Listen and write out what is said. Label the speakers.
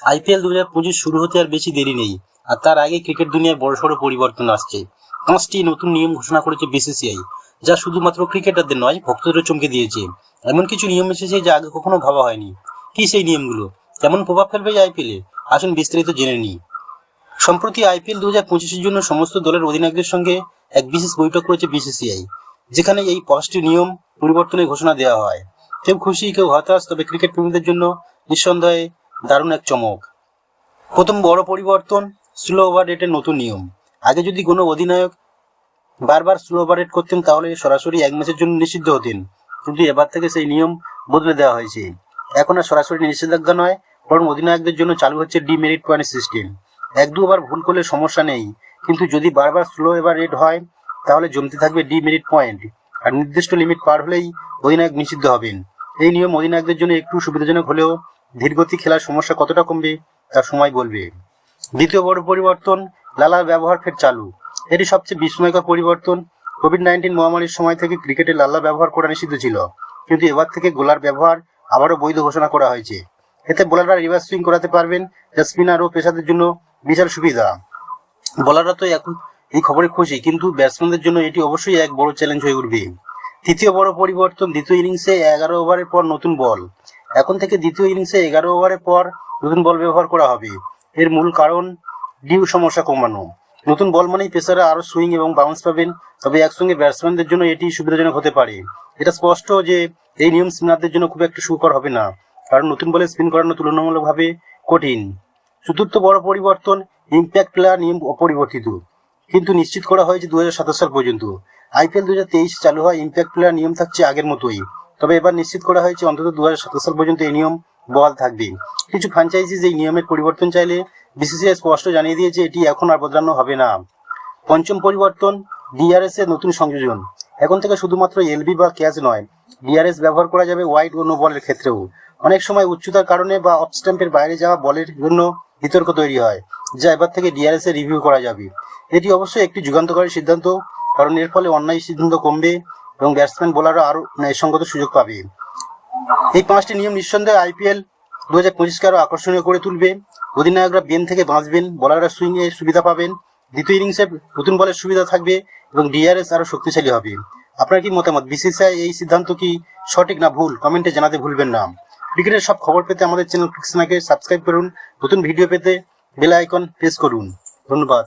Speaker 1: IPL 2025 শুরু হতে আর বেশি দেরি নেই, আর তার আগে ক্রিকেট দুনিয়ায় বড়সড় পরিবর্তন আসছে। 5টি নতুন নিয়ম ঘোষণা করেছে বিসিসিআই, যা শুধুমাত্র ক্রিকেটারদের নয়, ভক্তদেরও চমকে দিয়েছে। এমন কিছু নিয়ম এসেছে যা আগে কখনো ভাবা হয়নি। কি সেই নিয়মগুলো, কেমন প্রভাব ফেলবে এই আইপিএলে? আসুন বিস্তারিত জেনে নিই। সম্প্রতি আইপিএল 2025-এর জন্য সমস্ত দলের অধিনায়কদের সঙ্গে এক বিশেষ বৈঠক করেছে বিসিসিআই, যেখানে এই 5টি নিয়ম পরিবর্তনের ঘোষণা দেওয়া হয়। কেউ খুশি, কেউ হতাশ, তবে ক্রিকেট প্রেমীদের জন্য নিঃসন্দেহে দারুণ এক চমক। প্রথম বড় পরিবর্তন, স্লো ওভার রেটের নতুন নিয়ম। আগে যদি কোনো অধিনায়ক বারবার স্লো ওভার রেট করতেন, তাহলে সরাসরি এক ম্যাচের জন্য নিষিদ্ধ হতেন, কিন্তু এবার থেকে সেই নিয়ম বদলে দেওয়া হয়েছে। এখন আর সরাসরি নিষেধাজ্ঞা নয়, বরং অধিনায়কদের জন্য চালু হচ্ছে ডিমেরিট পয়েন্ট সিস্টেম। 1-2 ওভার ভুল করলে সমস্যা নেই, কিন্তু যদি বারবার স্লো ওভার রেট হয়, তাহলে জমতে থাকবে ডিমেরিট পয়েন্ট, আর নির্দিষ্ট লিমিট পার হলেই অধিনায়ক নিষিদ্ধ হবেন। এই নিয়ম অধিনায়কদের জন্য একটু সুবিধাজনক হলেও ধীরগতি খেলার সমস্যা কতটা কমবে তা সময় বলবে। দ্বিতীয় বড় পরিবর্তন, লালার ব্যবহার ফের চালু। এটি সবচেয়ে বিস্ময়কর পরিবর্তন। কোভিড-19 মহামারীর সময় থেকে ক্রিকেটে লালা ব্যবহার করা নিষিদ্ধ ছিল, কিন্তু এবার থেকে গোলার ব্যবহার আবারও বৈধ ঘোষণা করা হয়েছে। এতে বোলাররা রিভার্স সুইং করাতে পারবেন, যা স্পিনার ও পেসারদের জন্য বিশাল সুবিধা। বোলাররা তো এখন এই খবরে খুশি, কিন্তু ব্যাটসম্যানদের জন্য এটি অবশ্যই এক বড় চ্যালেঞ্জ হয়ে উঠবে। তৃতীয় বড় পরিবর্তন, দ্বিতীয় ইনিংসে 11 ওভারের পর নতুন বল। এখন থেকে দ্বিতীয় ইনিংসে 11 ওভারের পর নতুন বল ব্যবহার করা হবে। এর মূল কারণ ডিউ সমস্যা কমানো। নতুন বল মানেই পেসাররা আরো সুইং এবং বাউন্স পাবেন, তবে একসঙ্গে ব্যাটসম্যানদের জন্য এটি সুবিধাজনক হতে পারে। এটা স্পষ্ট যে এই নিয়ম স্পিনারদের জন্য খুব একটা সুকর হবে না, কারণ নতুন বলে স্পিন করানো তুলনামূলকভাবে কঠিন। চতুর্থ বড় পরিবর্তন, ইম্প্যাক্ট প্লেয়ার নিয়ম অপরিবর্তিত, কিন্তু নিশ্চিত করা হয়েছে 2027 সাল পর্যন্ত। আইপিএল 2023 চালু হয়, ইম্প্যাক্ট প্লেয়ার নিয়ম থাকছে আগের মতোই, তবে এবার নিশ্চিত করা হয়েছে অন্তত 2027 সাল পর্যন্ত এই নিয়ম বহাল থাকবে। কিছু ফ্র্যাঞ্চাইজিস এই নিয়মের পরিবর্তন চাইলে বিসিসিআই স্পষ্ট জানিয়ে দিয়েছে এটি এখন আর বদলানো হবে না। পঞ্চম পরিবর্তন, ডিআরএস এর নতুন সংযোজন। এখন থেকে শুধুমাত্র এলবি বা ক্যাচ নয়, ডিআরএস ব্যবহার করা যাবে ওয়াইড ও নো বলের ক্ষেত্রেও। অনেক সময় উচ্চতার কারণে বা অফ স্ট্যাম্পের বাইরে যাওয়া বলের জন্য বিতর্ক তৈরি হয়, যা এবার থেকে ডিআরএস এ রিভিউ করা যাবে। এটি অবশ্যই একটি যুগান্তকারী সিদ্ধান্ত, কারণ এর ফলে অন্যায় সিদ্ধান্ত কমবে এবং ব্যাটসম্যান বোলাররা আরও ন্যায়সঙ্গত সুযোগ পাবে। এই 5টি নিয়ম নিঃসন্দেহে আইপিএল 2025-কে আরও আকর্ষণীয় করে তুলবে। অধিনায়করা বেন থেকে বাঁচবেন, বোলাররা সুইং এর সুবিধা পাবেন, দ্বিতীয় ইনিংসে নতুন বলের সুবিধা থাকবে এবং ডিআরএস আরও শক্তিশালী হবে। আপনার কি মতামত? বিসিসিআই এই সিদ্ধান্ত কি সঠিক না ভুল? কমেন্টে জানাতে ভুলবেন না। ক্রিকেটের সব খবর পেতে আমাদের চ্যানেল ক্রিকসোনাকে সাবস্ক্রাইব করুন। নতুন ভিডিও পেতে বেল আইকন প্রেস করুন। ধন্যবাদ।